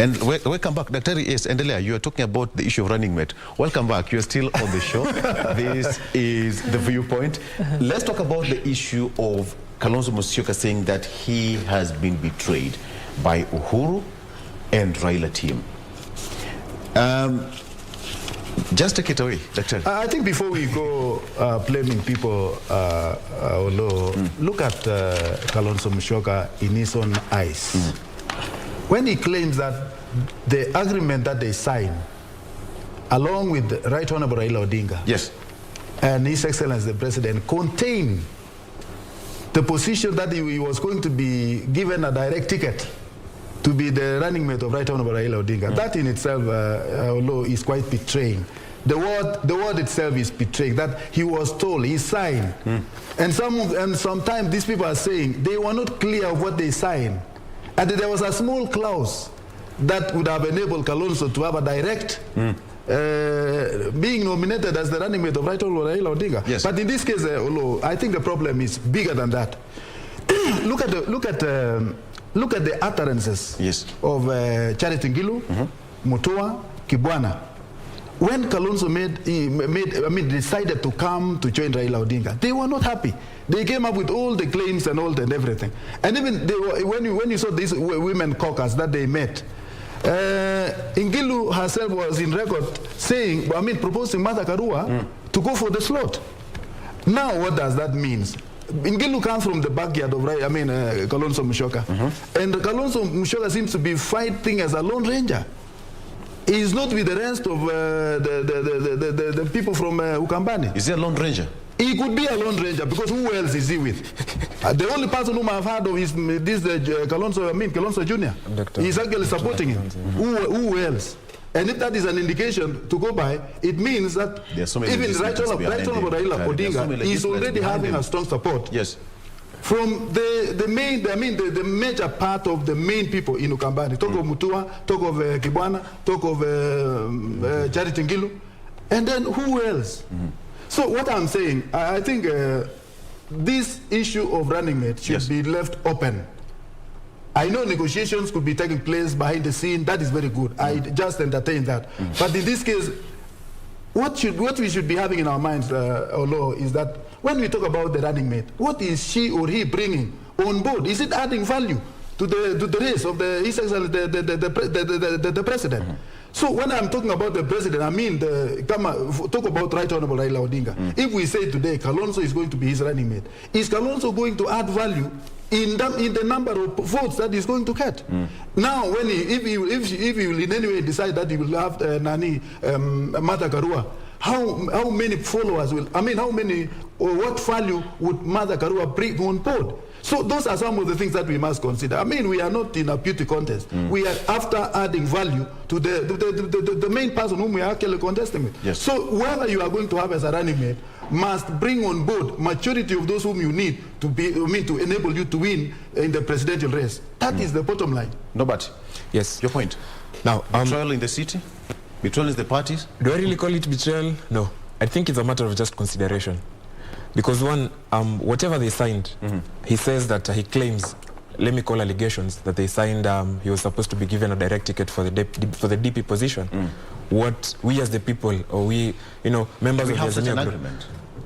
And welcome back, Dr. Yes, Endelea, you are talking about the issue of running mate. Welcome back, you're still on the show. This is The Viewpoint. Let's talk about the issue of Kalonzo Musyoka saying that he has been betrayed by Uhuru and Raila team. Just take it away, Doctor. I think before we go blaming people, look at Kalonzo Musyoka in his own eyes. When he claims that the agreement that they signed, along with Right Honorable Raila Odinga, yes, and His Excellency the President, contained the position that he was going to be given a direct ticket to be the running mate of Right Honorable Raila Odinga. That in itself, is quite betraying. The word itself is betraying. That he was told, he signed, and sometimes these people are saying they were not clear of what they signed, and there was a small clause that would have enabled Kalonzo to have a direct being nominated as the running mate of Right Honorable Raila Odinga. Yes. But in this case, I think the problem is bigger than that. Look at the utterances, yes, of Charity Ngilu, Mutua, Kibwana. When Kalonzo decided to come to join Raila Odinga, they were not happy. They came up with all the claims and everything. And even they were, when you saw these women caucus that they met, Ngilu herself was in record saying, proposing Martha Karua to go for the slot. Now, what does that mean? Ngilu comes from the backyard of Kalonzo Musyoka, and Kalonzo Musyoka seems to be fighting as a lone ranger. He is not with the rest of the people from Ukambani. Is he a lone ranger? He could be a lone ranger, because who else is he with? The only person whom I've heard of is this Kalonzo Jr. He's actually supporting him. Who else? And if that is an indication to go by, it means that even Right Honorable Raila Odinga is already having a strong support. Yes. From the major part of the main people in Ukambani. Talk of Mutua, talk of Kibwana, talk of Charity Ngilu, and then who else? So what I'm saying, I think this issue of running mate should be left open. I know negotiations could be taking place behind the scene. That is very good. I just entertain that. But in this case, what we should be having in our minds, is that when we talk about the running mate, what is she or he bringing on board? Is it adding value to the race of the president? So when I'm talking about the president, I mean talk about Right Honorable Raila Odinga. If we say today Kalonzo is going to be his running mate, is Kalonzo going to add value in the number of votes that he's going to get? Now, if he will in any way decide that he will have Martha Karua, how many followers what value would Martha Karua bring on board? So those are some of the things that we must consider. We are not in a beauty contest. We are after adding value to the main person whom we are actually contesting with. Yes. So whoever you are going to have as a running mate must bring on board majority of those whom you need to to enable you to win in the presidential race. That is the bottom line. Nobert, yes, your point. Now, betrayal in the city, betrayal in the parties. Do I really call it betrayal? No, I think it's a matter of just consideration. Because whatever they signed, he says that he claims, let me call allegations, that they signed, he was supposed to be given a direct ticket for the DP position. What we as the people, or we, members of the Azimio group,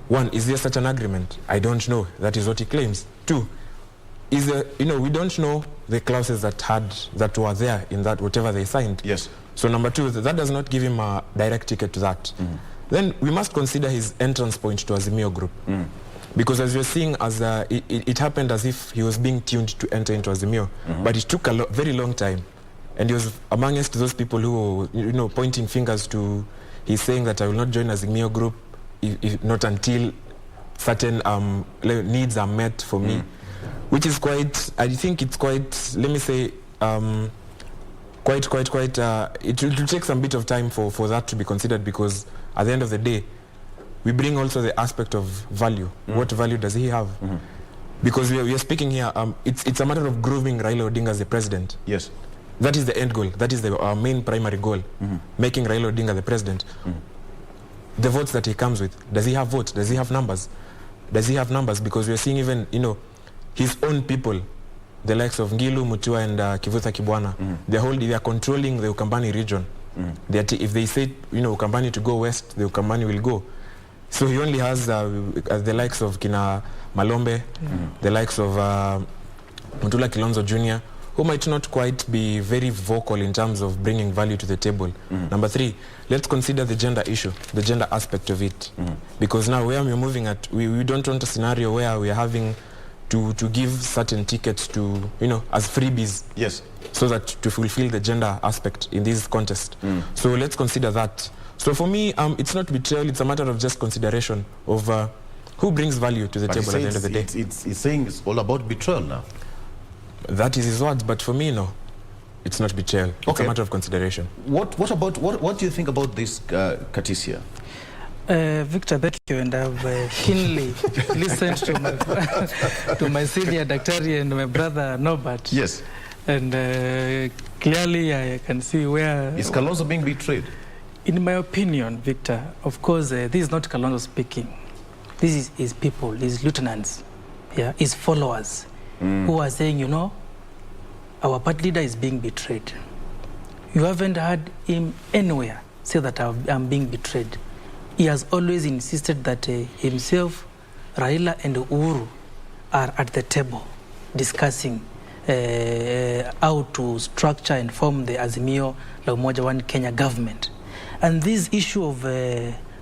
one, is there such an agreement? I don't know. That is what he claims. Two, is there, we don't know the clauses that were there in that whatever they signed. Yes. So number two, that does not give him a direct ticket to that. Then we must consider his entrance point to Azimio group. Because as we're seeing, it happened as if he was being tuned to enter into Azimio. But it took a very long time. And he was amongst those people who, pointing fingers to, he's saying that I will not join Azimio group if not until certain needs are met for me. Which is quite, I think it's quite, let me say, it will take some bit of time for that to be considered, because at the end of the day, we bring also the aspect of value. What value does he have? Because we are speaking here, it's a matter of grooming Raila Odinga as the president. Yes. That is the end goal. That is our main primary goal, making Raila Odinga the president. The votes that he comes with, does he have votes? Does he have numbers? Does he have numbers? Because we are seeing even, his own people the likes of Ngilu, Mutua, and Kivutha Kibwana. They are controlling the Ukambani region. If they say, Ukambani to go west, the Ukambani will go. So he only has the likes of Kina Malombe, the likes of Mutula Kilonzo Jr., who might not quite be very vocal in terms of bringing value to the table. Number 3, let's consider the gender issue, the gender aspect of it. Because now where we're moving at, we don't want a scenario where we are having to give certain tickets to, as freebies. Yes. So that to fulfill the gender aspect in this contest. So let's consider that. So for me, it's not betrayal, it's a matter of just consideration of who brings value to the table at the end of the day. It's saying it's all about betrayal now. That is his words, but for me, no. It's not betrayal. It's a matter of consideration. What do you think about this, Katisya? Victor, thank you, and I've keenly listened to my senior Daktari and my brother Nobert. Yes. And clearly I can see where... Is Kalonzo being betrayed? In my opinion, Victor, of course, this is not Kalonzo speaking. This is his people, his lieutenants, his followers, who are saying, our party leader is being betrayed. You haven't heard him anywhere say that I'm being betrayed. He has always insisted that himself, Raila and Uhuru are at the table discussing how to structure and form the Azimio la Umoja One Kenya government. And this issue of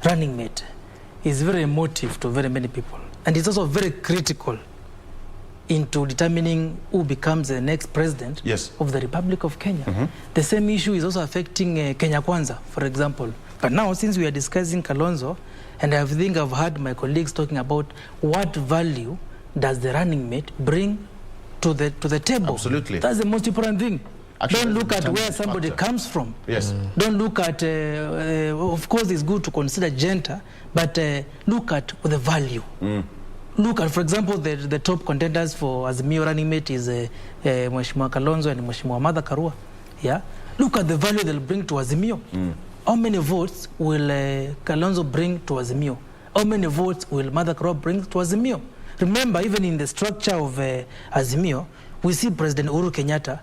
running mate is very emotive to very many people. And it's also very critical into determining who becomes the next president of the Republic of Kenya. The same issue is also affecting Kenya Kwanza, for example. But now, since we are discussing Kalonzo, and I think I've heard my colleagues talking about what value does the running mate bring to the table. Absolutely. That's the most important thing. Actually, don't look at where somebody comes from. Yes. Don't look at, of course it's good to consider gender, but look at the value. Look at, for example, the top contenders for Azimio running mate is Mheshimiwa Kalonzo and Mheshimiwa Martha Karua. Look at the value they'll bring to Azimio. How many votes will Kalonzo bring to Azimio? How many votes will Martha Karua bring to Azimio? Remember, even in the structure of Azimio, we see President Uhuru Kenyatta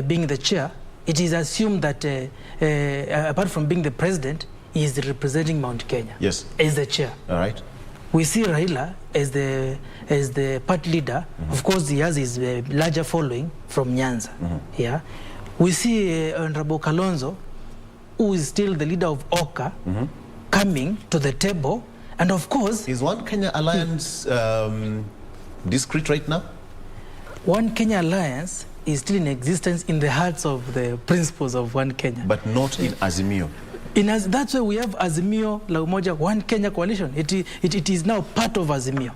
being the chair. It is assumed that apart from being the president, he is representing Mount Kenya. Yes. As the chair. All right. We see Raila as the party leader. Of course, he has his larger following from Nyanza. We see Honorable Kalonzo, who is still the leader of Oka, coming to the table. And of course... Is One Kenya Alliance discreet right now? One Kenya Alliance is still in existence in the hearts of the principles of One Kenya. But not in Azimio. That's why we have Azimio la Umoja One Kenya coalition. It is now part of Azimio.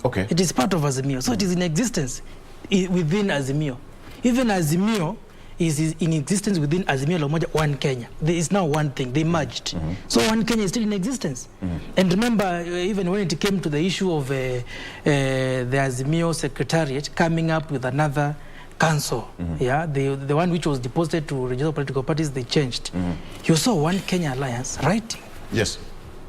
Okay. It is part of Azimio. So it is in existence within Azimio. Even Azimio is in existence within Azimio la Umoja One Kenya. There is now one thing. They merged. So One Kenya is still in existence. And remember, even when it came to the issue of the Azimio Secretariat coming up with another council, the one which was deposited to regional political parties, they changed. You saw One Kenya Alliance writing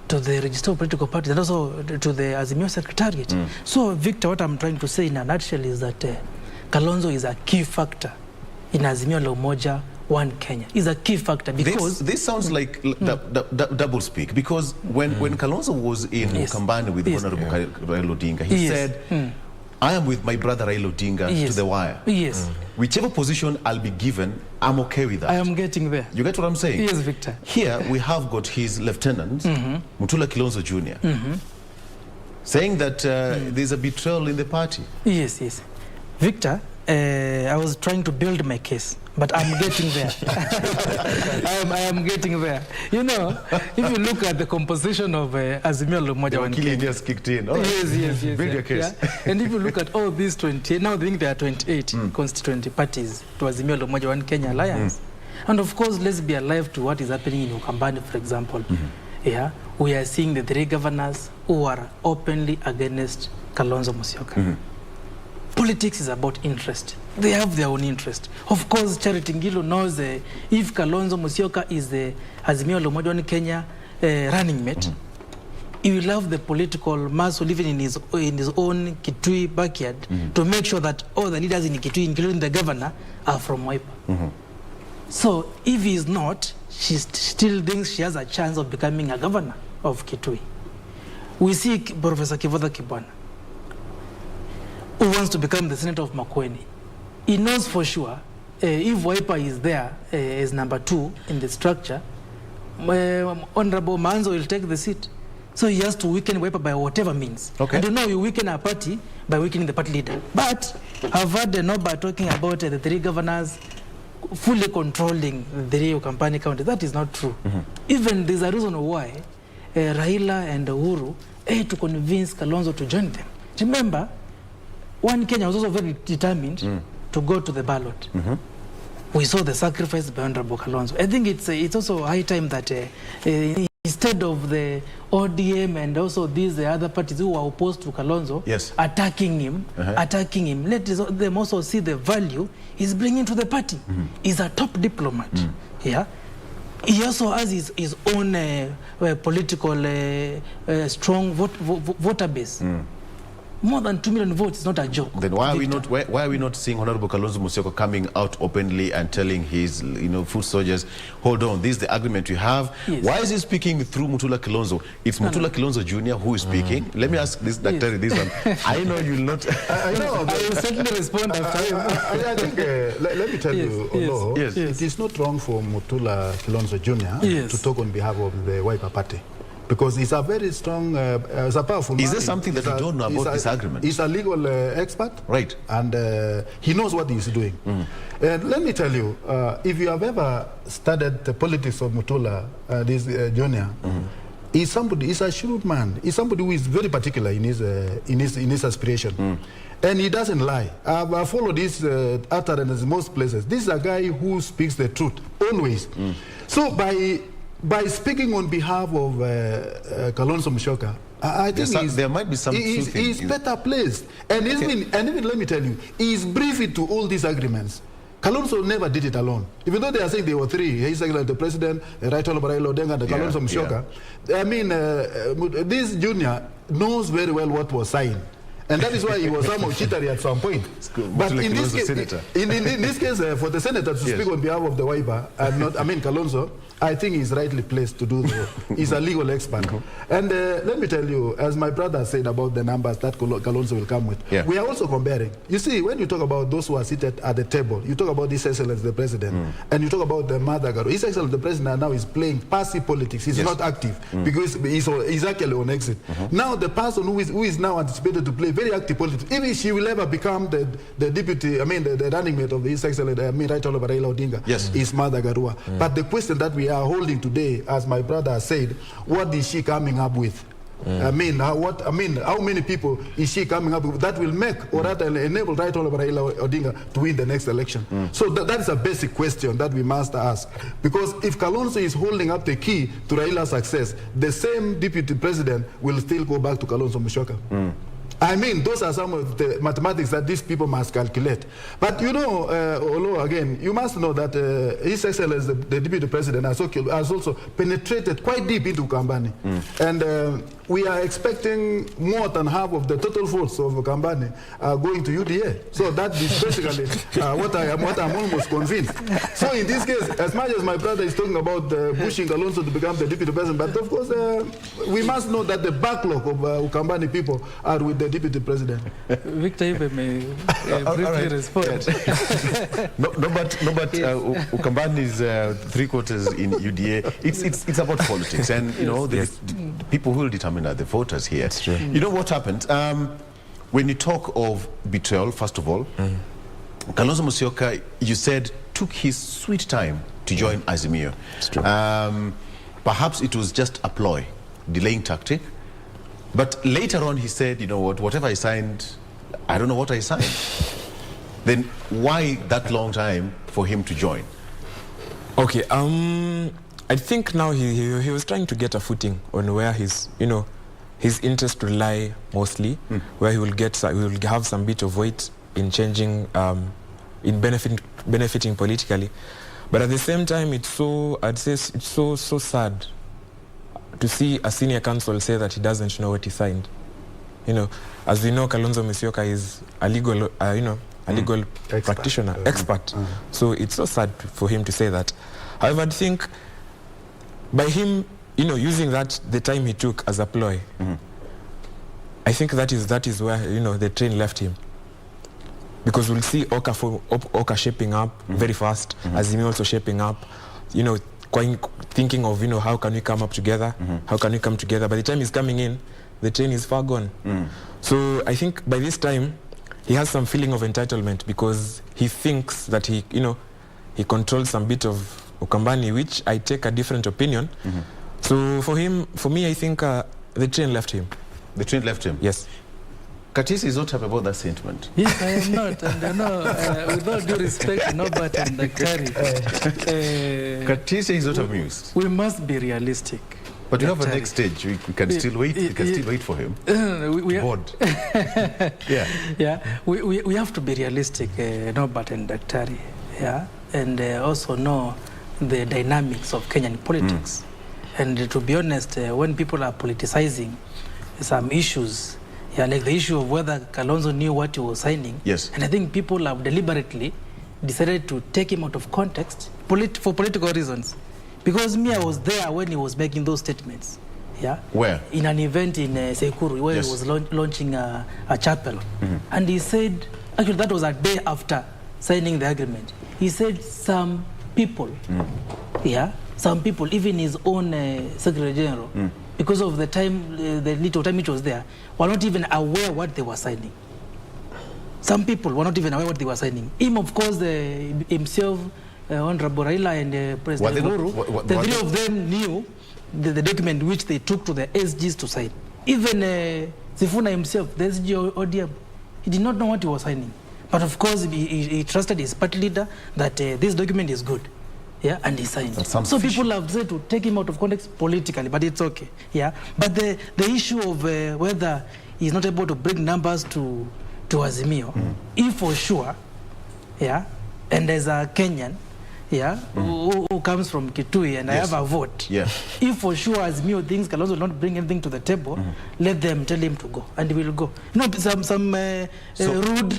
to the registered political parties and also to the Azimio Secretariat. So, Victor, what I'm trying to say in a nutshell is that Kalonzo is a key factor in Azimio la Umoja One Kenya. Is a key factor because... This sounds like double speak, because when Kalonzo was in Ukambani with Honorable Raila Odinga, he said, I am with my brother Raila Odinga to the wire. Whichever position I'll be given, I'm okay with that. I am getting there. You get what I'm saying? Yes, Victor. Here we have got his lieutenant, Mutula Kilonzo Jr., saying that there's a betrayal in the party. Yes. Victor, I was trying to build my case, but I'm getting there. I am getting there. You know, if you look at the composition of Azimio la Umoja One Kenya, just kicked in. Yes. Build your case. And if you look at all these 28, now I think there are 28 constituent parties to Azimio la Umoja One Kenya Alliance. And of course, let's be alive to what is happening in Ukambani, for example. We are seeing the 3 governors who are openly against Kalonzo Musyoka. Politics is about interest. They have their own interest. Of course, Charity Ngilu knows if Kalonzo Musyoka is the Azimio la Umoja One Kenya running mate, he will have the political muscle even in his own Kitui backyard to make sure that all the leaders in Kitui, including the governor, are from Wiper. So if he is not, she still thinks she has a chance of becoming a governor of Kitui. We see Professor Kivoda Kibwana, who wants to become the senator of Makueni. He knows for sure if Wiper is there as number 2 in the structure, Honorable Manzo will take the seat. So he has to weaken Wiper by whatever means. Okay. And you know, you weaken a party by weakening the party leader. But I've heard Nobert talking about the 3 governors fully controlling the 3 Ukambani counties. That is not true. Even there's a reason why Raila and Uhuru had to convince Kalonzo to join them. Remember, one Kenya was also very determined to go to the ballot. We saw the sacrifice by Honorable Kalonzo. I think it's also high time that instead of the ODM and also these other parties who are opposed to Kalonzo attacking him, let them also see the value he's bringing to the party. He's a top diplomat. Yeah. He also has his own political strong voter base. More than 2 million votes is not a joke. Then why are we not seeing Honorable Kalonzo Musyoka coming out openly and telling his foot soldiers, hold on, this is the agreement we have? Why is he speaking through Mutula Kilonzo? It's Mutula Kilonzo Jr. who is speaking. Let me ask this Dr. this one. I know you'll not. I know. I will certainly respond after I think let me tell you, Odull, it is not wrong for Mutula Kilonzo Jr. to talk on behalf of the Wiper Party. Because he's a very strong, he's a powerful man. Is there something that you don't know about this agreement? He's a legal expert. Right. And he knows what he's doing. And let me tell you, if you have ever studied the politics of Mutula, this Junior, he's a shrewd man. He's somebody who is very particular in his aspiration. And he doesn't lie. I followed his utterances in most places. This is a guy who speaks the truth, always. So by speaking on behalf of Kalonzo Musyoka, I think there might be some he's better placed. And even let me tell you, he's briefed to all these agreements. Kalonzo never did it alone. Even though they are saying there were 3, His Excellency the President, Right Honorable Raila Odinga, and Kalonzo Musyoka. I mean, this Junior knows very well what was signed. And that is why he was somehow jittery at some point. But in this case, for the senator to speak on behalf of the Wiper, Kalonzo, I think he's rightly placed to do so. He's a legal expert. And let me tell you, as my brother said about the numbers that Kalonzo will come with, we are also comparing. You see, when you talk about those who are seated at the table, you talk about His Excellency the President, and you talk about the Mother Garo. His Excellency the President now is playing passive politics. He's not active because he's actually on exit. Now the person who is now anticipated to play very active politics, even she will ever become the deputy, the running mate of the His Excellency, Right Honorable Raila Odinga, is Mother Garua. But the question that we are holding today, as my brother said, what is she coming up with? How many people is she coming up with that will make or that will enable Right Honorable Raila Odinga to win the next election? So that is a basic question that we must ask. Because if Kalonzo is holding up the key to Raila's success, the same deputy president will still go back to Kalonzo Musyoka. I mean, those are some of the mathematics that these people must calculate. But you know, Olo, again, you must know that His Excellency, the Deputy President, has also penetrated quite deep into Ukambani. And we are expecting more than half of the total votes of Ukambani going to UDA. So that is basically what I'm almost convinced. So in this case, as much as my brother is talking about pushing Kalonzo to become the Deputy President, but of course, we must know that the backlog of Ukambani people are with the Deputy President. Victor, if I may briefly respond. But Ukambani is 3/4 in UDA. It's about politics, and the people who will determine are the voters here. That's true. You know what happened? When you talk of betrayal, first of all, Kalonzo Musyoka, you said, took his sweet time to join Azimio. That's true. Perhaps it was just a ploy, delaying tactic. But later on he said, you know what, whatever I signed, I don't know what I signed. Then why that long time for him to join? Okay, I think now he was trying to get a footing on where his interest will lie mostly, where he will have some bit of weight in changing, in benefiting politically. But at the same time, I'd say it's so sad to see a senior counsel say that he doesn't know what he signed. You know, as we know, Kalonzo Musyoka is a legal, legal practitioner, expert. So it's so sad for him to say that. However, I think by him, using that, the time he took as a ploy, I think that is where, the train left him. Because we'll see Oka shaping up very fast, Azimio also shaping up, thinking of, how can we come up together? How can we come together? By the time he's coming in, the train is far gone. So I think by this time, he has some feeling of entitlement because he thinks that he controls some bit of Ukambani, which I take a different opinion. So for me, I think the train left him. The train left him? Yes. Katisya is not happy about that sentiment. Yes, I am not. And I know, with all due respect, Nobert and Dr. Katisya is not amused. We must be realistic. But we have a next stage. We can still wait. We can still wait for him. Bored. We have to be realistic, Nobert and Dr. Yeah, and also know the dynamics of Kenyan politics. And to be honest, when people are politicizing some issues, like the issue of whether Kalonzo knew what he was signing, and I think people have deliberately decided to take him out of context for political reasons. Because I was there when he was making those statements. Yeah. Where? In an event in Sekuru, where he was launching a chapel. And he said, actually that was a day after signing the agreement. He said some people, some people, even his own Secretary General, because of the time, the little time which was there, were not even aware what they were signing. Some people were not even aware what they were signing. Him, of course, himself, Honorable Raila and President Uhuru, the three of them knew the document which they took to the SGs to sign. Even Sifuna himself, the SG ODM, he did not know what he was signing. But of course, he trusted his party leader that this document is good. Yeah, and he signed. So people have said to take him out of context politically, but it's okay. Yeah, but the issue of whether he's not able to bring numbers to Azimio, if for sure, and as a Kenyan, who comes from Kitui, and I have a vote. If for sure Azimio thinks Kalonzo will not bring anything to the table, let them tell him to go, and he will go.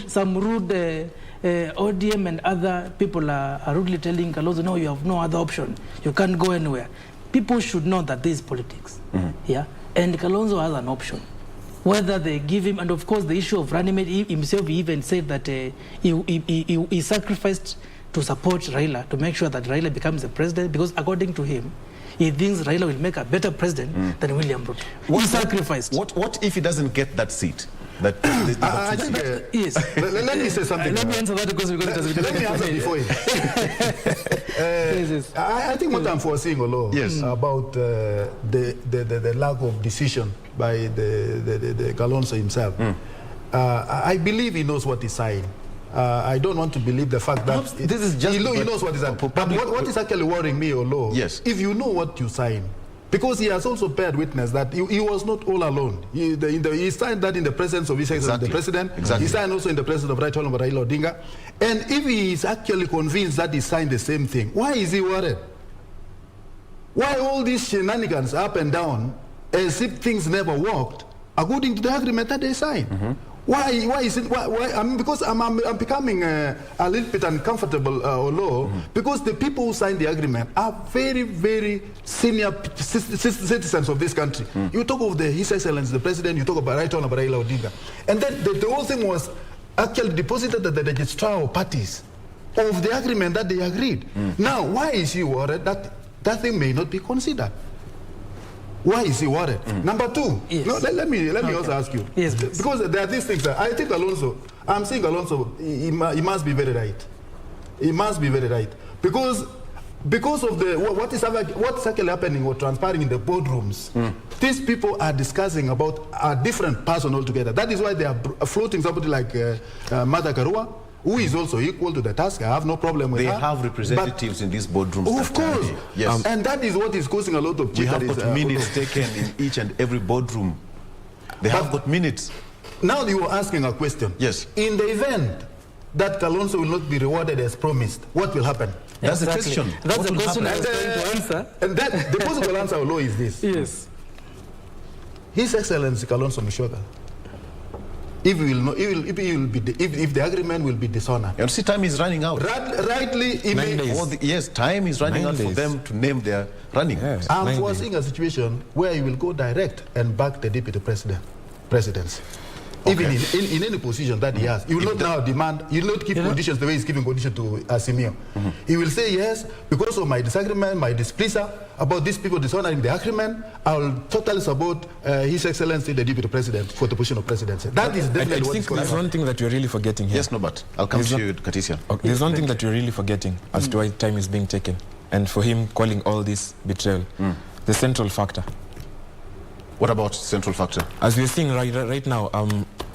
Some rude ODM and other people are rudely telling Kalonzo, no, you have no other option. You can't go anywhere. People should know that this is politics. And Kalonzo has an option. Whether they give him, and of course the issue of running mate, himself, he even said that he sacrificed to support Raila, to make sure that Raila becomes the president, because according to him, he thinks Raila will make a better president than William Ruto. He sacrificed. What if he doesn't get that seat? Let me say something. Let me answer that question because it has been. Let me answer before you. I think what I'm foreseeing, Olo, about the lack of decision by the Kalonzo himself. I believe he knows what he's saying. I don't want to believe the fact that this is just he knows what he's saying. But what is actually worrying me, Olo, if you know what you sign, because he has also bear witness that he was not all alone. He signed that in the presence of His Excellency the President. He signed also in the presence of Right Honorable Raila Odinga. And if he is actually convinced that he signed the same thing, why is he worried? Why all these shenanigans up and down as if things never worked according to the agreement that they signed? Why is it? Why? I mean, because I'm becoming a little bit uncomfortable or low, because the people who signed the agreement are very, very senior citizens of this country. You talk of His Excellency the President, you talk about Right Honorable Raila Odinga, and then the whole thing was actually deposited at the registrar parties of the agreement that they agreed. Now, why is he worried that that thing may not be considered? Why is he worried? Number two, let me also ask you. Because there are these things that I think Alonso, I'm saying Alonso, he must be very right. He must be very right. Because of what's actually happening or transpiring in the boardrooms, these people are discussing about a different person altogether. That is why they are floating somebody like Mother Karua, who is also equal to the task. I have no problem with that. They have representatives in these boardrooms. Of course. Yes. And that is what is causing a lot of... We have got minutes taken in each and every boardroom. They have got minutes. Now you are asking a question. Yes. In the event that Kalonzo will not be rewarded as promised, what will happen? That's the Exactly. question. That's What the will question I happen? was trying to answer. And that, the possible answer, Law, is this. Yes. His Excellency Kalonzo Musyoka, if the agreement will be dishonored, You see, time is running out. rightly, he 9 may, days. Yes, time is running 9 out for days. them to name their running. Yes. I'm 9 foreseeing a situation where you will go direct and back the deputy presidency. Even in any position that he has. He will not now demand, he will not give conditions the way he's giving conditions to Asimio. He will say, yes, because of my disagreement, my displeasure about these people dishonoring the agreement, I will totally support His Excellency, the deputy president, for the position of presidency. That is I definitely what is think going there's on. one thing that you're really forgetting here. Yes, Nobert. I'll come to you, Katisya. Okay, there's one thing that you're really forgetting as to why time is being taken. And for him calling all this betrayal, the central factor. What about central factor? As we're seeing right now,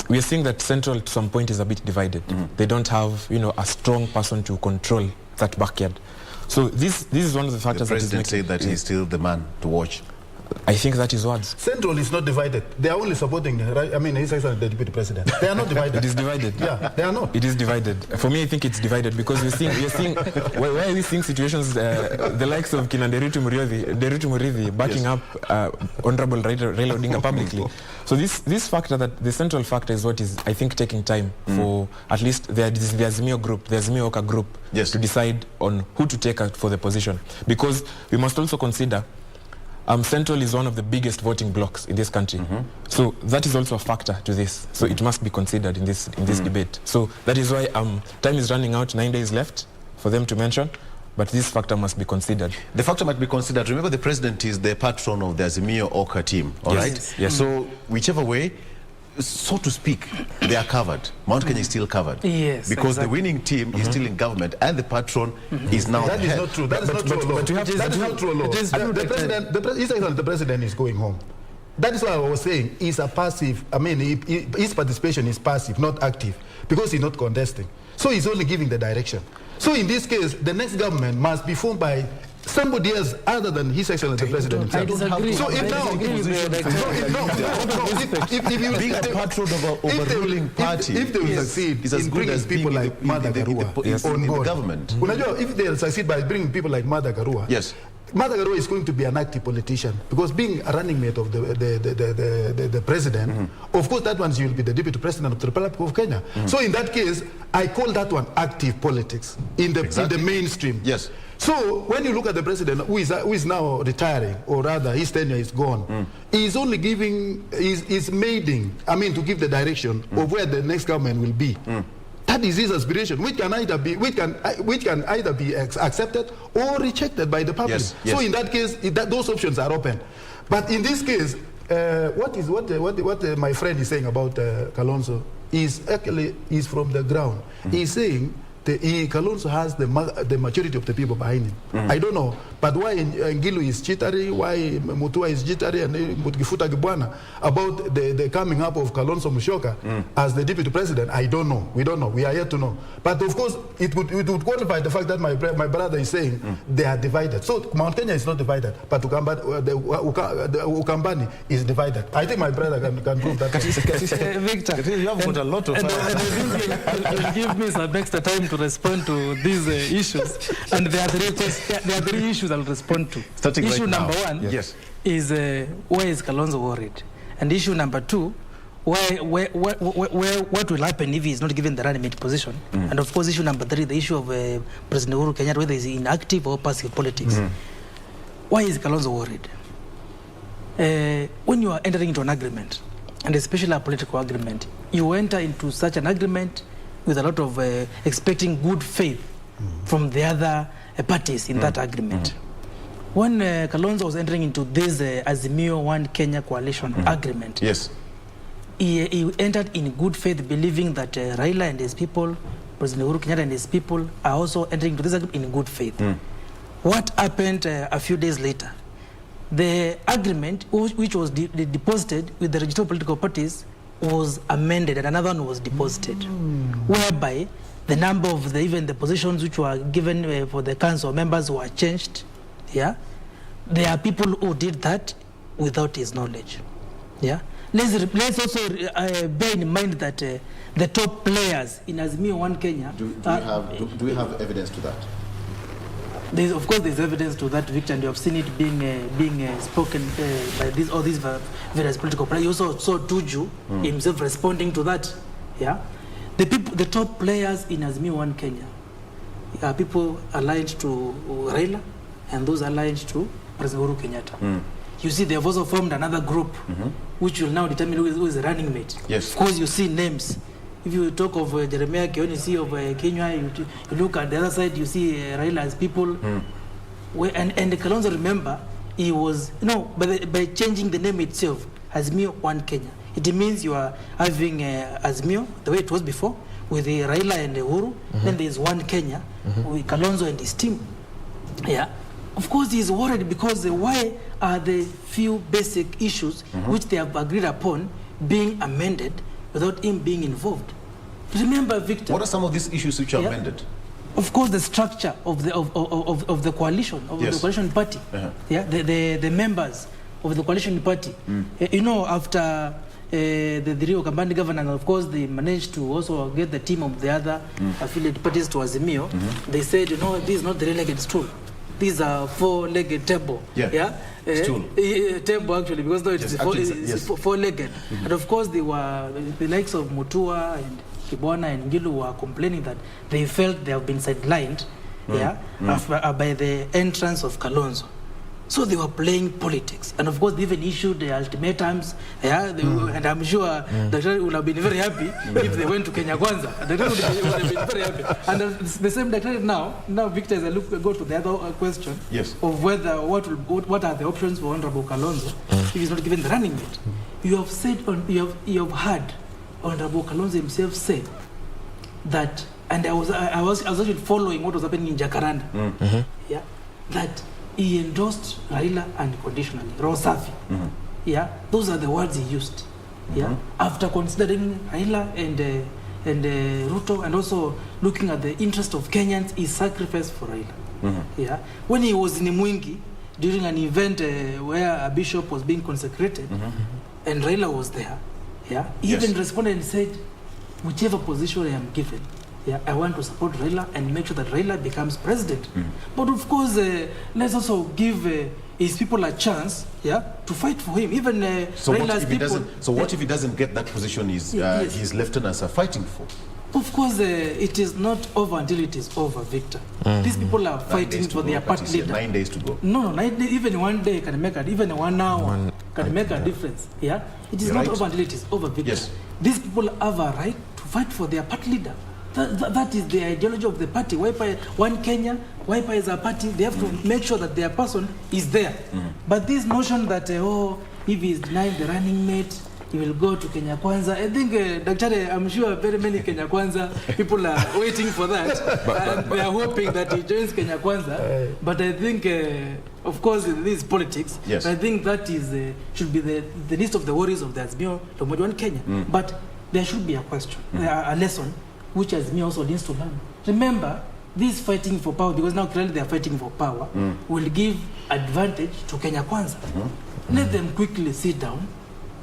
we're seeing that Central to some point is a bit divided. They don't have, a strong person to control that backyard. So this is one of the The factors that is president making... said that he's still the man to watch. I think that is words. Central is not divided. They are only supporting, His Excellency, the deputy president. They are not divided. It is divided. Yeah, they are not. It is divided. For me, I think it's divided because we're seeing why are we seeing situations, the likes of Kina Deritu Murithi backing up Honorable Raila Odinga publicly. So this factor, that the central factor, is what is, I think, taking time for at least the Azimio group, the Azimio Oka group, to decide on who to take for the position. Because we must also consider Central is one of the biggest voting blocks in this country. So that is also a factor to this. So it must be considered in this debate. So that is why time is running out, 9 days left for them to mention. But this factor must be considered. The factor might be considered. Remember, the president is the patron of the Azimio Oka team, all right? Yes. So whichever way, so to speak, they are covered. Mount Kenya is still covered. Yes, because exactly. the winning team is still in government and the patron is now That the is head. not true. That is not true. That is not true. The president is going home. That is why I was saying he's a passive. His participation is passive, not active, because he's not contesting. So he's only giving the direction. So in this case, the next government must be formed by somebody else other than His Excellency the President himself. I disagree. So if now, Being a patron of a ruling party if they will succeed is as in good bringing as people being like Mother Garua in the board, government. Unajua, if they succeed by bringing people like Mother Garua, Yes. Mother Garua is going to be an active politician because being a running mate of the president, of course that one she will be the deputy president of the Republic of Kenya. So in that case, I call that one active politics in the mainstream. Yes. So when you look at the president who is now retiring, or rather his tenure is gone, he's only giving, he's maiding, to give the direction of where the next government will be. That is his aspiration, which can either be accepted or rejected by the public. Yes, So yes. in that case, those options are open. But in this case, what my friend is saying about Kalonzo is actually from the ground. He's saying Kalonzo has the majority of the people behind him. I don't know, but why Ngilu is jittery, why Mutua is jittery, and Mutgifuta Gibwana about the coming up of Kalonzo Musyoka as the deputy president, I don't know. We don't know. We are yet to know. But of course, it would qualify the fact that my brother is saying they are divided. So Mount Kenya is not divided, but the Ukambani is divided. I think my brother can prove that. Victor, You have got a lot of... and I think you'll give me some extra time to respond to these issues. And there are three issues I'll respond to. Starting issue right number now. one Yes. is why is Kalonzo worried? And issue number two, what will happen if he is not given the running mate position? And of course, issue number three, the issue of President Uhuru Kenyatta, whether he's in active or passive politics. Why is Kalonzo worried? When you are entering into an agreement, and especially a political agreement, you enter into such an agreement with a lot of expecting good faith from the other parties in that agreement. When Kalonzo was entering into this Azimio One Kenya coalition agreement, Yes. he entered in good faith, believing that Raila and his people, President Uhuru Kenyatta and his people, are also entering into this agreement in good faith. What happened a few days later? The agreement, which was deposited with the registered political parties, was amended and another one was deposited, whereby the number of even the positions which were given for the council members were changed. Yeah, there are people who did that without his knowledge. Yeah, let's also bear in mind that the top players in Azimio One Kenya. Do we have evidence to that? Of course, there's evidence to that, Victor, and you have seen it being spoken by these various political players. You also saw Tuju himself responding to that. Yeah, the top players in Azimio One Kenya are people aligned to Raila and those aligned to President Uhuru Kenyatta. You see, they have also formed another group, which will now determine who is the running mate. Yes. Of course, you see names. If you talk of Jeremiah Kioni, you see of Kenya, you look at the other side, you see Raila's people. And Kalonzo, remember, he was, by changing the name itself, Azimio One Kenya. It means you are having Azimio, the way it was before, with Raila and Uhuru. Then there is One Kenya, with Kalonzo and his team. Yeah. Of course, he is worried because why are the few basic issues which they have agreed upon being amended without him being involved? Remember, Victor. What are some of these issues which are amended? Of course, the structure of the coalition, the coalition party. Yeah, the members of the coalition party. After the Rio Kambani governance, of course, they managed to also get the team of the other affiliate parties to Azimio. They said, this is not the three-legged stool. These are four-legged table. Stool. Table, actually, because though it's four-legged. And of course, they were the likes of Mutua and Kibwana and Gilu were complaining that they felt they have been sidelined by the entrance of Kalonzo. So they were playing politics. And of course, they even issued the ultimatums. And I'm sure Dr. would have been very happy if they went to Kenya Kwanza. Dr. would have been very happy. And the same Dr. now, Victor, as I go to the other question of whether what are the options for Honorable Kalonzo if he's not given the running mate. You have said, you have heard Honorable Kalonzo himself say that, and I was actually following what was happening in Jacaranda. That he endorsed Raila unconditionally, Rosafi. Those are the words he used. After considering Raila and Ruto, and also looking at the interest of Kenyans, he sacrificed for Raila. When he was in Mwingi during an event where a bishop was being consecrated, and Raila was there, he even responded and said, whichever position I am given, I want to support Raila and make sure that Raila becomes president. But of course, let's also give his people a chance, to fight for him. Even Raila's people. So what if he doesn't get that position his lieutenants are fighting for? Of course, it is not over until it is over, Victor. These people are fighting for their party leader. 9 days to go. No, 9 days, even 1 day can make even 1 hour can make a difference. It is not over until it is over, Victor. These people have a right to fight for their party leader. That is the ideology of the party. Wiper One Kenya, Wiper is a party. They have to make sure that their person is there. But this notion that if he is denied the running mate, he will go to Kenya Kwanza. I think, Dr. I'm sure very many Kenya Kwanza people are waiting for that. And they are hoping that he joins Kenya Kwanza. But I think, of course, this is politics. I think that is should be the list of the worries of the Azimio One Kenya. But there should be a question, a lesson, which Azimio also needs to learn. Remember, this fighting for power, because now clearly they are fighting for power, will give advantage to Kenya Kwanza. Let them quickly sit down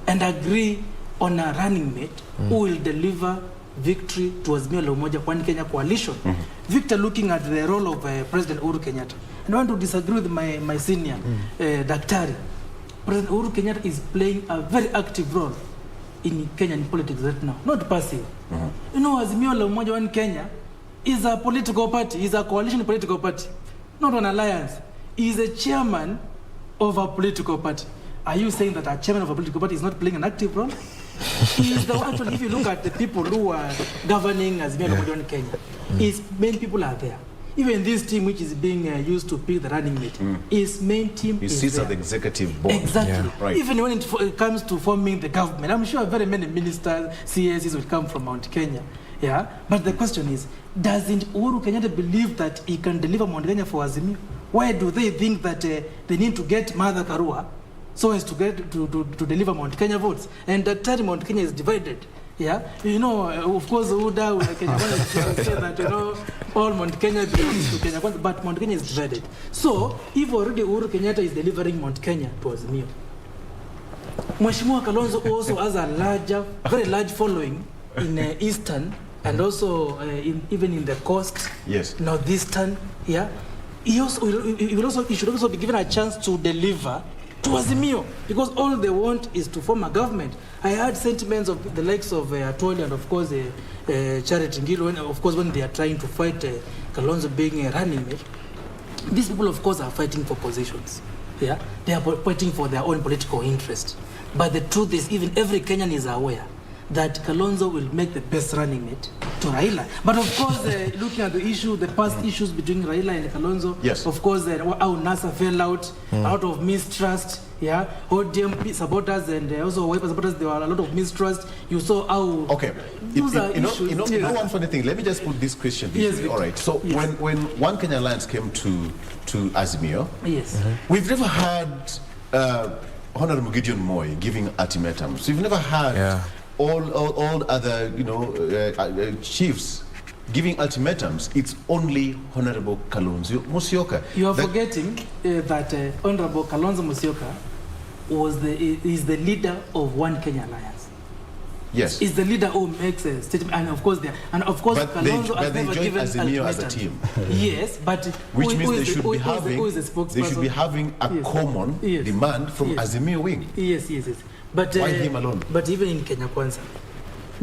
and agree on a running mate who will deliver victory to Azimio One Kenya coalition. Victor, looking at the role of President Uhuru Kenyatta, and I want to disagree with my senior, Daktari. President Uhuru Kenyatta is playing a very active role in Kenyan politics right now, not passive. Azimio One Kenya is a political party, is a coalition political party, not an alliance. He is a chairman of a political party. Are you saying that a chairman of a political party is not playing an active role? He is actually, if you look at the people who are governing Azimio One Kenya, his main people are there. Even this team, which is being used to pick the running mate, his main team is sits there. at the executive board. Exactly. Even when it comes to forming the government, I'm sure very many ministers, CSs will come from Mount Kenya. But the question is, doesn't Uhuru Kenyatta believe that he can deliver Mount Kenya for Azimio? Why do they think that they need to get Martha Karua so as to get to deliver Mount Kenya votes? And that time Mount Kenya is divided. Of course, Uda, Kenya say that, all Mount Kenya belongs to Kenya, but Mount Kenya is divided. So, if already Uhuru Kenyatta is delivering Mount Kenya to Azimio, Mheshimiwa Kalonzo also has a very large following in Eastern and also even in the coast, Northeastern. Yeah, he should also be given a chance to deliver to Azimio, because all they want is to form a government. I heard sentiments of the likes of Odull and of course Charity Ngilu, of course when they are trying to fight Kalonzo being a running mate. These people of course are fighting for positions. Yeah, they are fighting for their own political interest. But the truth is, even every Kenyan is aware that Kalonzo will make the best running mate to Raila. But of course, looking at the issue, the past issues between Raila and Kalonzo, of course, how NASA fell out of mistrust, ODM supporters and also Wiper supporters, there were a lot of mistrust. You saw how... Okay. You know one funny thing, let me just put this question this way. All right, so when One Kenya Alliance came to Azimio, we've never had Honorable Gideon Moi giving ultimatums. We've never had... All other, chiefs giving ultimatums. It's only Honorable Kalonzo Musyoka. You are forgetting that Honorable Kalonzo Musyoka is the leader of One Kenya Alliance. Yes, is the leader who makes a statement, and of course Kalonzo has never given Azimio as a team. Yes, but which means they should be having a common demand from Azimio wing. Yes. But why him alone? But even in Kenya Kwanza,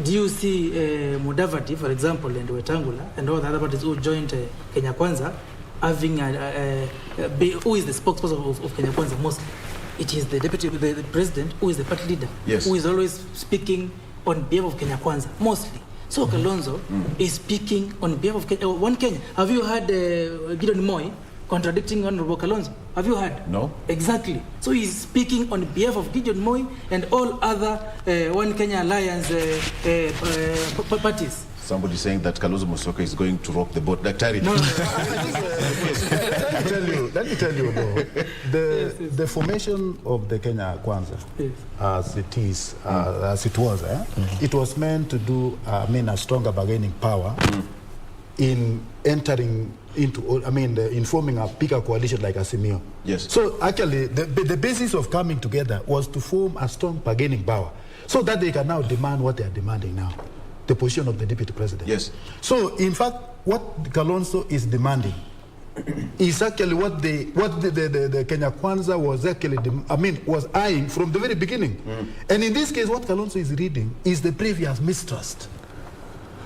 do you see Mudavadi, for example, and Wetangula and all the other parties who joined Kenya Kwanza having who is the spokesperson of Kenya Kwanza mostly? It is the the president who is the party leader, who is always speaking on behalf of Kenya Kwanza mostly. So Kalonzo is speaking on behalf of One Kenya. Have you heard Gideon Moi contradicting Honorable Kalonzo? Have you heard? No. Exactly. So he's speaking on behalf of Gideon Moi and all other One Kenya Alliance parties. Somebody saying that Kalonzo Musyoka is going to rock the boat. Dr. No. Let me tell you, the formation of the Kenya Kwanza, as it was, it was meant to do, a stronger bargaining power in entering into, in forming a bigger coalition like Azimio. Yes. So actually, the basis of coming together was to form a strong bargaining power, so that they can now demand what they are demanding now, the position of the deputy president. Yes. So in fact, what Kalonzo is demanding is actually what the Kenya Kwanza was actually, was eyeing from the very beginning. And in this case, what Kalonzo is reading is the previous mistrust.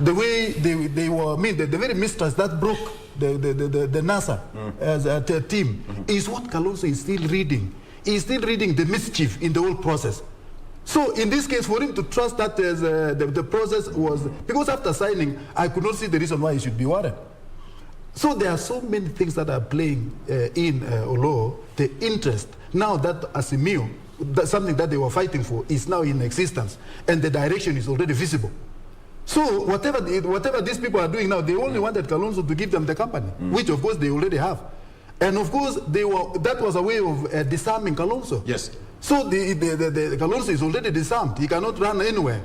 The way they were, the very mistrust that broke the NASA as a team is what Kalonzo is still reading. He's still reading the mischief in the whole process. So in this case, for him to trust that the process was, because after signing, I could not see the reason why he should be worried. So there are so many things that are playing in Olo, the interest. Now that Azimio, something that they were fighting for, is now in existence, and the direction is already visible. So whatever these people are doing now, they only wanted Kalonzo to give them the company, which of course they already have. And of course, that was a way of disarming Kalonzo. Yes. So the Kalonzo is already disarmed. He cannot run anywhere.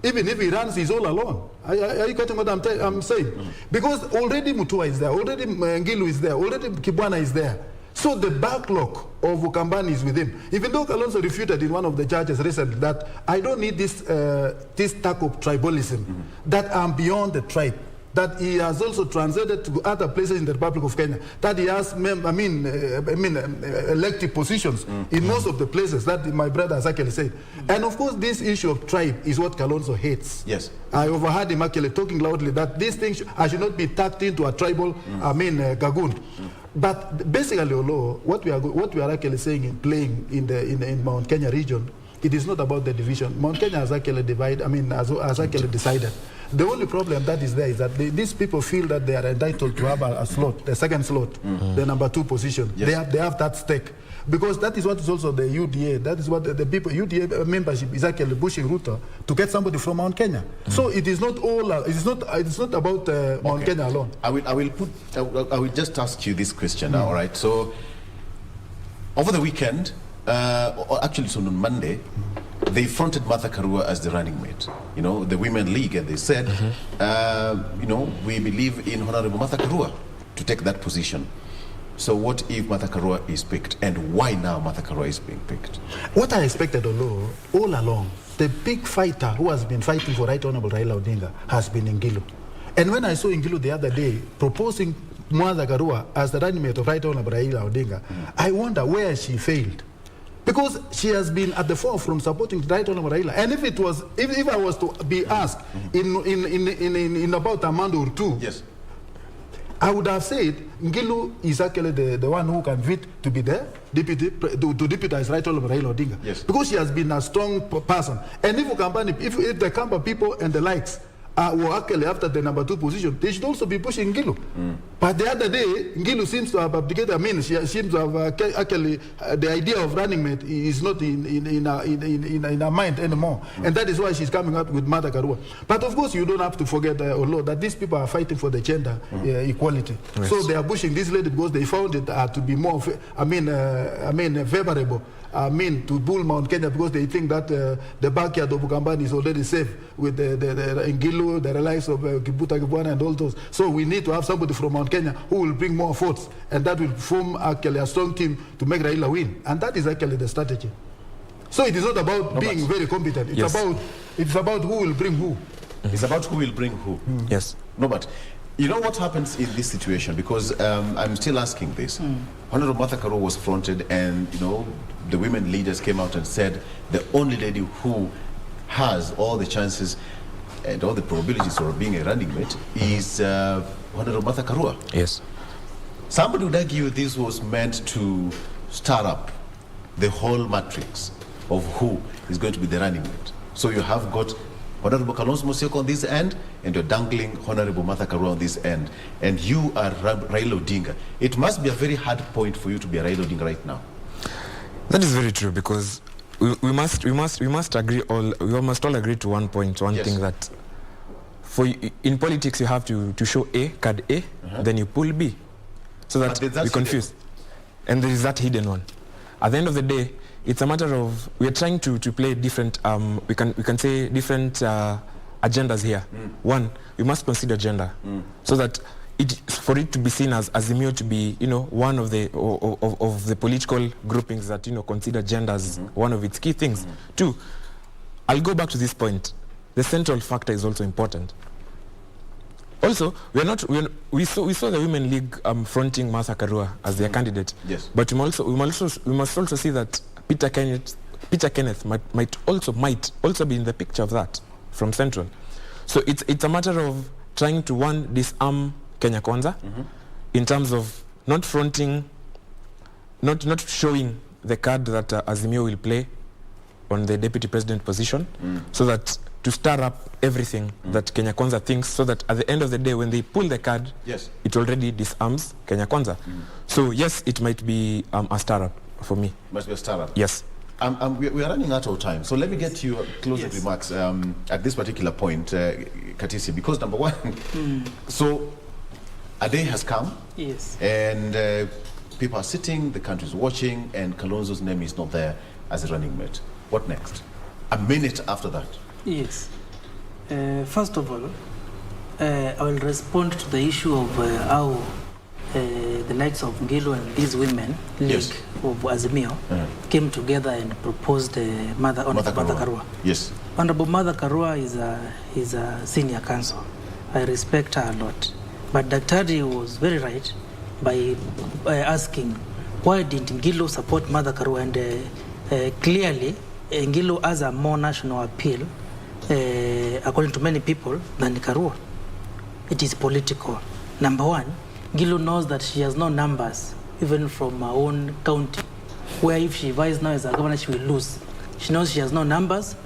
Even if he runs, he's all alone. Are you getting what I'm saying? Because already Mutua is there, already Ngilu is there, already Kibwana is there. So the backlog of Ukambani is with him. Even though Kalonzo refuted in one of the charges recently that I don't need this type of tribalism, that I'm beyond the tribe, that he has also translated to other places in the Republic of Kenya, that he has elected positions in most of the places that my brother has actually said. And of course, this issue of tribe is what Kalonzo hates. Yes. I overheard him actually talking loudly that these things I should not be tucked into a tribal, gagoon. But basically, what we are actually saying in playing in Mount Kenya region, it is not about the division. Mount Kenya has actually divided. Has actually decided. The only problem that is there is that these people feel that they are entitled to have a slot, the second slot, the number 2 position. Yes. They have that stake. Because that is what is also the UDA, that is what the people, UDA membership is actually pushing Ruto to get somebody from Mount Kenya. So it is not all, it's not about Mount Kenya alone. I will just ask you this question now, all right? So over the weekend, actually so on Monday, they fronted Martha Karua as the running mate, the Women League, and they said, we believe in Honorable Martha Karua to take that position. So what if Martha Karua is picked, and why now Martha Karua is being picked? What I expected all along, the big fighter who has been fighting for Right Honorable Raila Odinga has been Ngilu. And when I saw Ngilu the other day proposing Martha Karua as the running mate of Right Honorable Raila Odinga, I wonder where she failed. Because she has been at the forefront supporting Right Honorable Raila. And if I was to be asked in about a month or two, yes, I would have said Ngilu is actually the one who can fit to be the deputy, to deputize Right Honorable Raila Odinga. Yes. Because she has been a strong person. And if the Kamba people and the likes were actually after the number 2 position, they should also be pushing Ngilu. But the other day, Ngilu seems to have abdicated. I mean, she seems to have actually the idea of running mate is not in her mind anymore. And that is why she's coming out with Martha Karua. But of course, you don't have to forget, Odull, that these people are fighting for the gender equality. Yes. So they are pushing this lady because they found it to be more, favorable. To bull Mount Kenya, because they think that the backyard of Bukambani is already safe with the Ngilu, the reliance of Kibuta Kibwana and all those. So we need to have somebody from Mount Kenya who will bring more votes, and that will form actually a strong team to make Raila win. And that is actually the strategy. So it is not about being very competent. It's about who will bring who. It's about who will bring who. Yes. No, but you know what happens in this situation? Because I'm still asking this. Honorable Martha Karua was fronted, and the women leaders came out and said the only lady who has all the chances and all the probabilities of being a running mate is Honorable Martha Karua. Yes. Somebody would argue this was meant to stir up the whole matrix of who is going to be the running mate. So you have got Honorable Kalonzo Musyoka on this end, and you're dangling Honorable Martha Karua on this end, and you are Raila Odinga. It must be a very hard point for you to be a Raila Odinga right now. That is very true, because we must agree we must all agree to one point, one yes. thing, that in politics you have to show A, card A, then you pull B, so that we confuse. And there is that hidden one. At the end of the day, it's a matter of we are trying to play different we can say different agendas here. One, we must consider gender, so that for it to be seen as Azimio to be one of the political groupings that consider gender as one of its key things. Two, I'll go back to this point. The central factor is also important. Also, we saw the Women League fronting Martha Karua as their candidate. Yes. But we must also see that Peter Kenneth might also be in the picture of that from Central. So it's a matter of trying to disarm Kenya Kwanza in terms of not fronting, not showing the card that Azimio will play on the deputy president position, so that to stir up everything that Kenya Kwanza thinks, so that at the end of the day, when they pull the card, yes, it already disarms Kenya Kwanza. So yes, it might be a stir-up for me. Must be a stir-up. Yes. We are running out of time, so let me get your closing yes. remarks at this particular point, Katisya, because number one, so a day has come, yes, and people are sitting, the country is watching, and Kalonzo's name is not there as a running mate. What next? A minute after that. yes. First of all, I will respond to the issue of how the likes of Ngilu and these women, yes, League of Azimio, came together and proposed Martha Karua. Yes. Honorable Martha Karua is a senior counsel. I respect her a lot. But Daktari was very right by asking, why didn't Ngilu support Martha Karua? And clearly, Ngilu has a more national appeal, according to many people, than Karua. It is political. Number one, Ngilu knows that she has no numbers, even from her own county, where if she vies now as a governor, she will lose. She knows she has no numbers,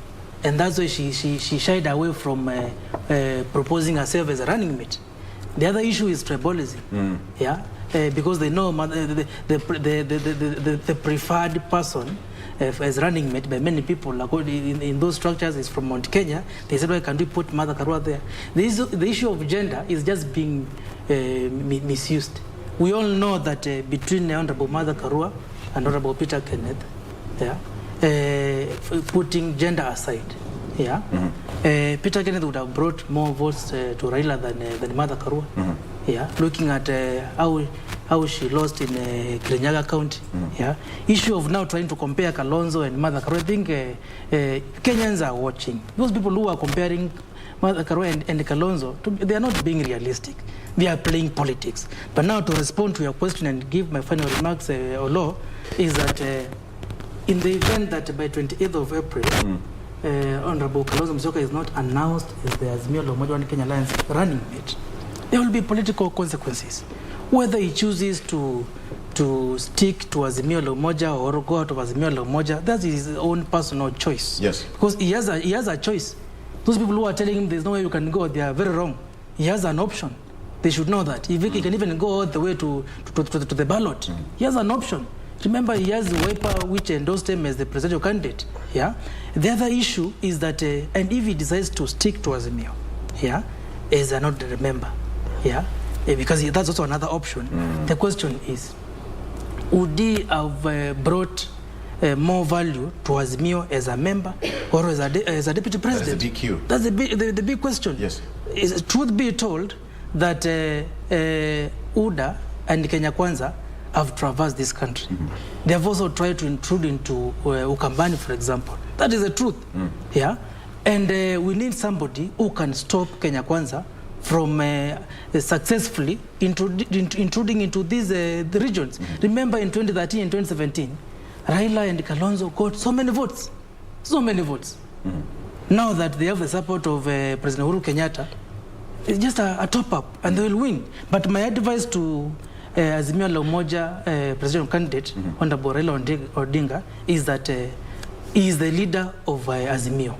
and that's why she shied away from proposing herself as a running mate. The other issue is tribalism, because they know the preferred person as running mate by many people in those structures is from Mount Kenya. They said, why can't we put Martha Karua there? The issue of gender is just being misused. We all know that between Honorable Martha Karua and Honorable Peter Kenneth, putting gender aside, Peter Kenneth would have brought more votes to Raila than Martha Karua. Looking at how how she lost in Kirinyaga County. Yeah, issue of now trying to compare Kalonzo and Martha Karua. I think Kenyans are watching. Those people who are comparing Martha Karua and Kalonzo, they are not being realistic. They are playing politics. But now to respond to your question and give my final remarks, Olo, is that in the event that by 28th of April, Honorable Kalonzo Musyoka is not announced as the Azimio la Umoja One Kenya Alliance running mate, there will be political consequences. Whether he chooses to stick to Azimio la Umoja or go out of Azimio la Umoja, that's his own personal choice. Yes. Because he has a choice. Those people who are telling him there's no way you can go, they are very wrong. He has an option. They should know that. If he can even go all the way to the ballot, he has an option. Remember, he has the Wiper which endorsed him as the presidential candidate. Yeah. The other issue is that, and if he decides to stick to Azimio, yeah, as another member, yeah, because that's also another option. The question is, would he have brought more value to Azimio as a member or as a deputy president? That's the DQ. That's the big question. Yes. Is truth be told that UDA and Kenya Kwanza have traversed this country. They have also tried to intrude into Ukambani, for example. That is the truth. Yeah, and we need somebody who can stop Kenya Kwanza from successfully intruding into these the regions. Remember, in 2013 and 2017, Raila and Kalonzo got so many votes, Now that they have the support of President Uhuru Kenyatta, it's just a top-up, and they will win. But my advice to Azimio la Umoja presidential candidate, Honorable Raila Odinga, is that he is the leader of Azimio.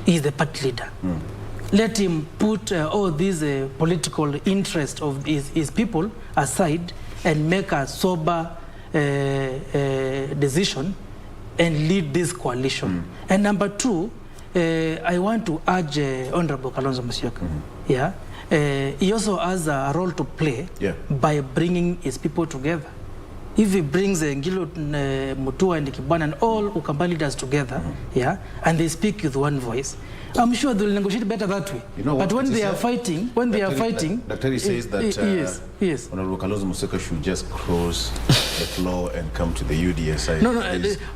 He is the party leader. Let him put all these political interests of his people aside and make a sober decision and lead this coalition. And number two, I want to urge Honorable Kalonzo Musyoka. Yeah. He also has a role to play by bringing his people together. If he brings Ngilo Mutua and Kibwana and all Ukambani leaders together, yeah, and they speak with one voice, I'm sure they'll negotiate better that way. You know what, but when they are fighting, Dr. says that yes. Honorable Kalonzo Musyoka should just cross the floor and come to the UDSI. No,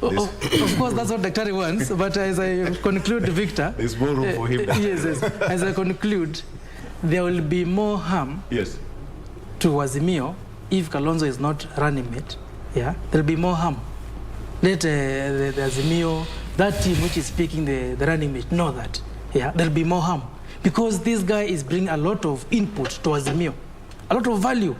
of course that's what Dr. wants. But as I conclude, Victor, there's more room for him. Yes. As I conclude, there will be more harm to Azimio if Kalonzo is not running mate. Yeah, there will be more harm. Let the Azimio, that team which is speaking the running mate, know that. Yeah, there will be more harm because this guy is bringing a lot of input to Azimio, a lot of value.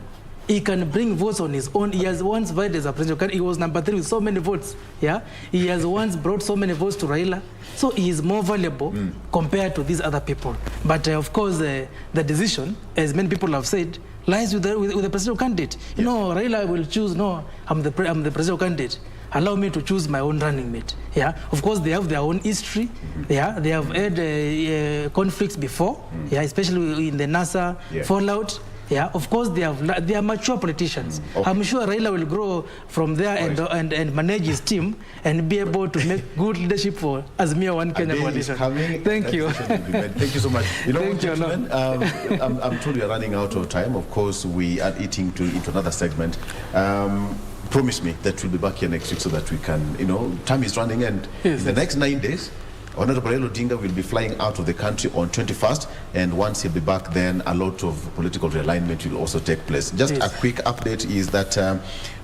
He can bring votes on his own. He has once voted as a president. He was number 3 with so many votes. Yeah, he has once brought so many votes to Raila. So he is more valuable compared to these other people. But of course, the decision, as many people have said, lies with the presidential candidate. You know, Raila will choose. No, I'm the presidential candidate. Allow me to choose my own running mate. Yeah, of course they have their own history. Yeah, they have had conflicts before. Yeah, especially in the NASA fallout. Yeah, of course they are mature politicians. Okay. I'm sure Raila will grow from there and manage his team and be able to make good leadership for Azimio One Kenya coalition. Thank you. Thank you so much. You know, thank gentlemen, I'm told we are running out of time. Of course, we are eating into another segment. Promise me that we'll be back here next week so that we can, you know, time is running and in the next 9 days, Honorable Raila Odinga will be flying out of the country on 21st, and once he'll be back, then a lot of political realignment will also take place. Just a quick update is that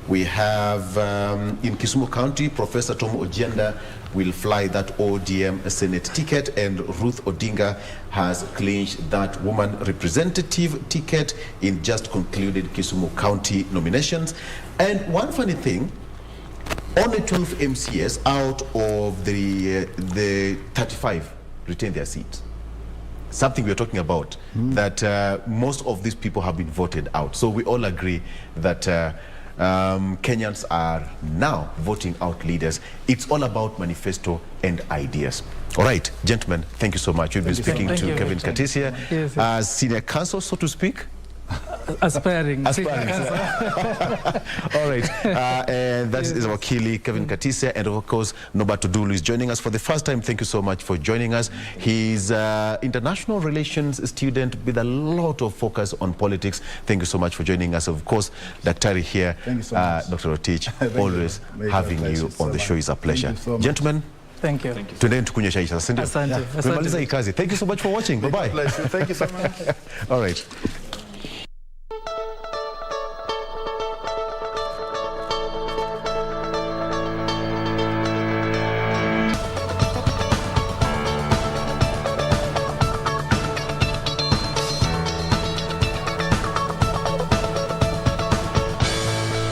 we have in Kisumu County, Professor Tom Ojienda will fly that ODM Senate ticket, and Ruth Odinga has clinched that woman representative ticket in just concluded Kisumu County nominations. And one funny thing, only 12 MCS out of the 35 retain their seats. Something we are talking about, that most of these people have been voted out. So we all agree that Kenyans are now voting out leaders. It's all about manifesto and ideas. All right, gentlemen, thank you so much. You'll be speaking to Kevin Katisya as senior counsel, so to speak. Aspiring. Aspiring. All right. And that is our Wakili, Kevin Katisya, and of course, Nobert Odull is joining us for the first time. Thank you so much for joining us. He's international relations student with a lot of focus on politics. Thank you so much for joining us. Of course, Daktari here, Thank you so much. Dr. Rotich, always having you on the show is a pleasure. Gentlemen, Thank you. tuendeni tukunywe chai sasa, ndio? Asante. Tumemaliza hii kazi. Thank you so much for watching. Bye-bye. Thank you so much. All right.